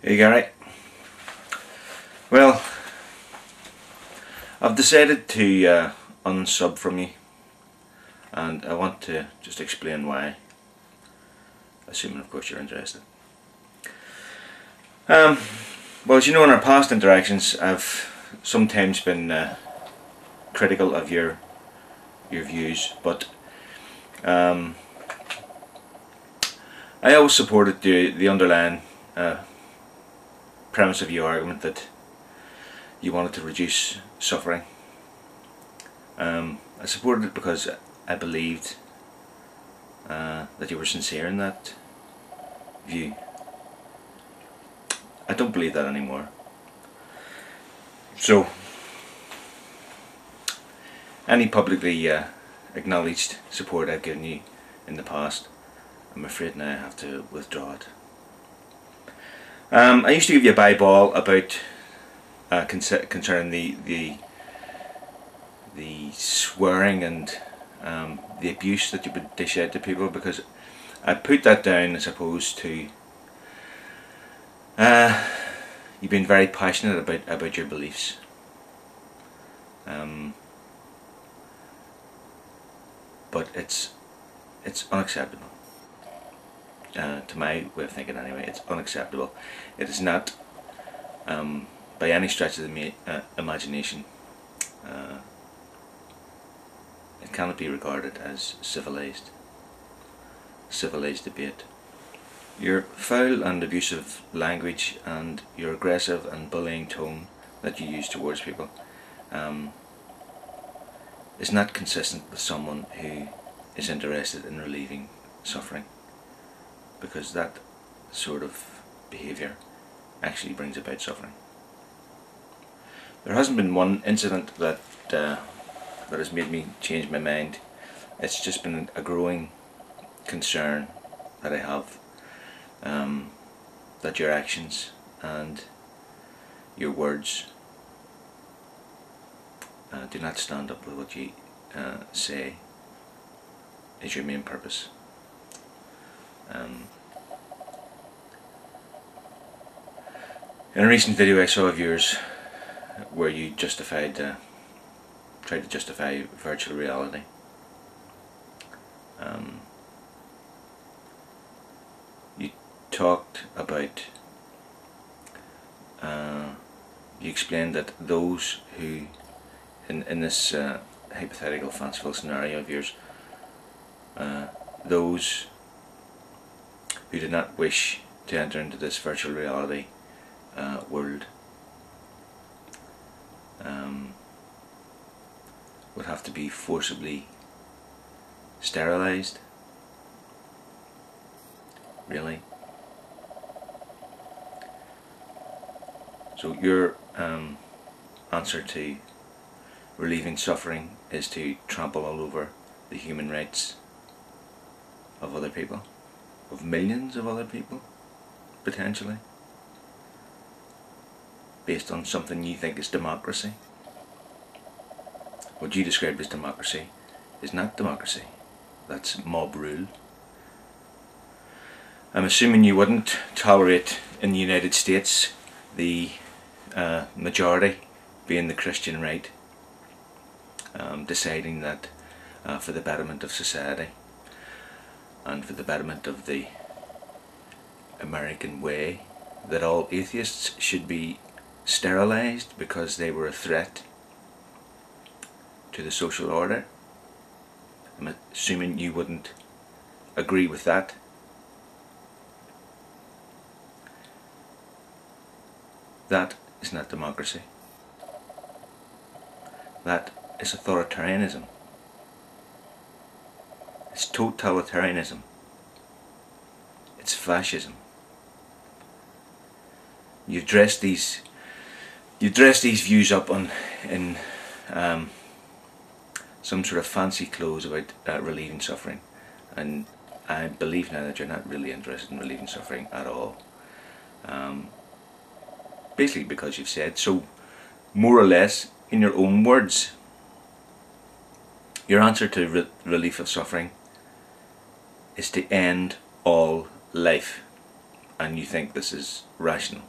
Hey Gary. Well, I've decided to unsub from you, and I want to just explain why, assuming of course you're interested. Well, as you know, in our past interactions I've sometimes been critical of your views, but I always supported the underlying premise of your argument that you wanted to reduce suffering. I supported it because I believed that you were sincere in that view. I don't believe that anymore. So, any publicly acknowledged support I've given you in the past, I'm afraid now I have to withdraw it. I used to give you a bye ball about concerning the swearing and the abuse that you would dish out to people, because I put that down as opposed to you've been very passionate about your beliefs. But it's unacceptable. To my way of thinking anyway, it's unacceptable. It is not, by any stretch of the imagination, it cannot be regarded as civilized debate. Your foul and abusive language and your aggressive and bullying tone that you use towards people is not consistent with someone who is interested in relieving suffering, because that sort of behaviour actually brings about suffering. There hasn't been one incident that has made me change my mind. It's just been a growing concern that I have that your actions and your words do not stand up with what you say is your main purpose. In a recent video I saw of yours where you tried to justify virtual reality, you talked about, you explained that those who, in this hypothetical fanciful scenario of yours, those who did not wish to enter into this virtual reality world would have to be forcibly sterilized. Really? So your answer to relieving suffering is to trample all over the human rights of other people, of millions of other people, potentially, based on something you think is democracy. What you described as democracy is not democracy. That's mob rule. I'm assuming you wouldn't tolerate in the United States the majority, being the Christian right, deciding that for the betterment of society and for the betterment of the American way, that all atheists should be sterilized because they were a threat to the social order. I'm assuming you wouldn't agree with that. That is not democracy. That is authoritarianism. It's totalitarianism. It's fascism. You dress these views up in some sort of fancy clothes about relieving suffering, and I believe now that you're not really interested in relieving suffering at all. Basically because you've said so, more or less in your own words. Your answer to relief of suffering is to end all life, and you think this is rational.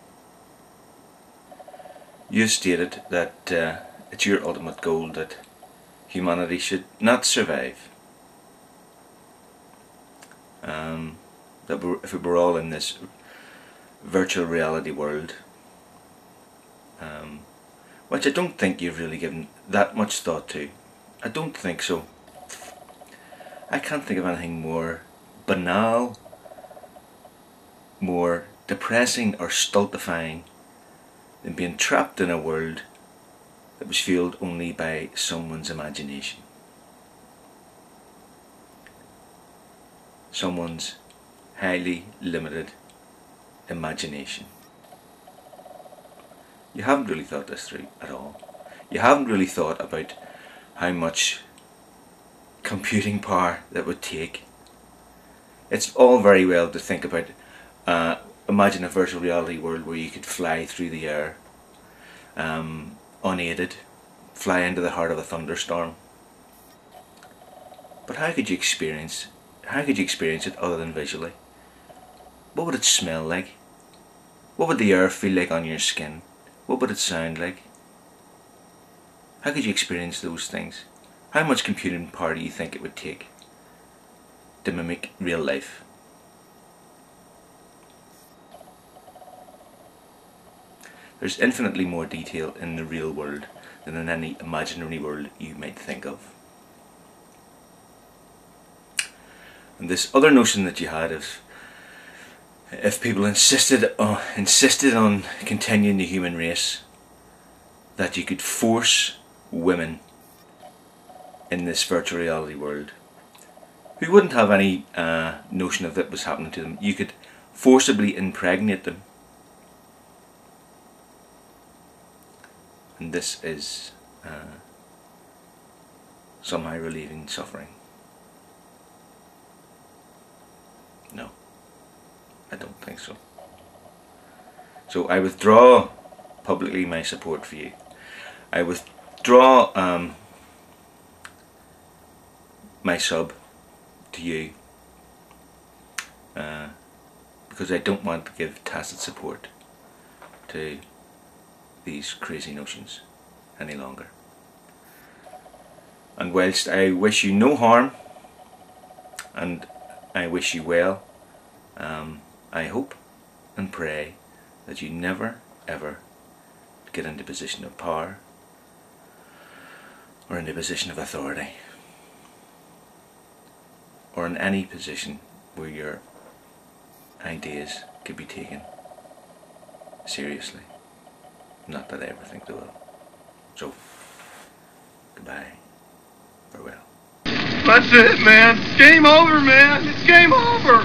you stated that it's your ultimate goal that humanity should not survive. That if we were all in this virtual reality world, which I don't think you've really given that much thought to. I don't think so. I can't think of anything more banal, more depressing or stultifying than being trapped in a world that was fueled only by someone's imagination. Someone's highly limited imagination. You haven't really thought this through at all. You haven't really thought about how much computing power that would take. It's all very well to think about, imagine a virtual reality world where you could fly through the air unaided, fly into the heart of a thunderstorm. But how could you experience it other than visually? What would it smell like? What would the air feel like on your skin? What would it sound like? How could you experience those things? How much computing power do you think it would take to mimic real life? There's infinitely more detail in the real world than in any imaginary world you might think of. And this other notion that you had of if people insisted on continuing the human race, that you could force women in this virtual reality world who wouldn't have any notion of that was happening to them, you could forcibly impregnate them. And this is somehow relieving suffering. No, I don't think so. So I withdraw publicly my support for you. I withdraw my sub to you because I don't want to give tacit support to these crazy notions any longer. And whilst I wish you no harm and I wish you well, I hope and pray that you never ever get into a position of power or into a position of authority or in any position where your ideas could be taken seriously. Not that I ever think they will. So, goodbye. Farewell. That's it, man. Game over, man. It's game over.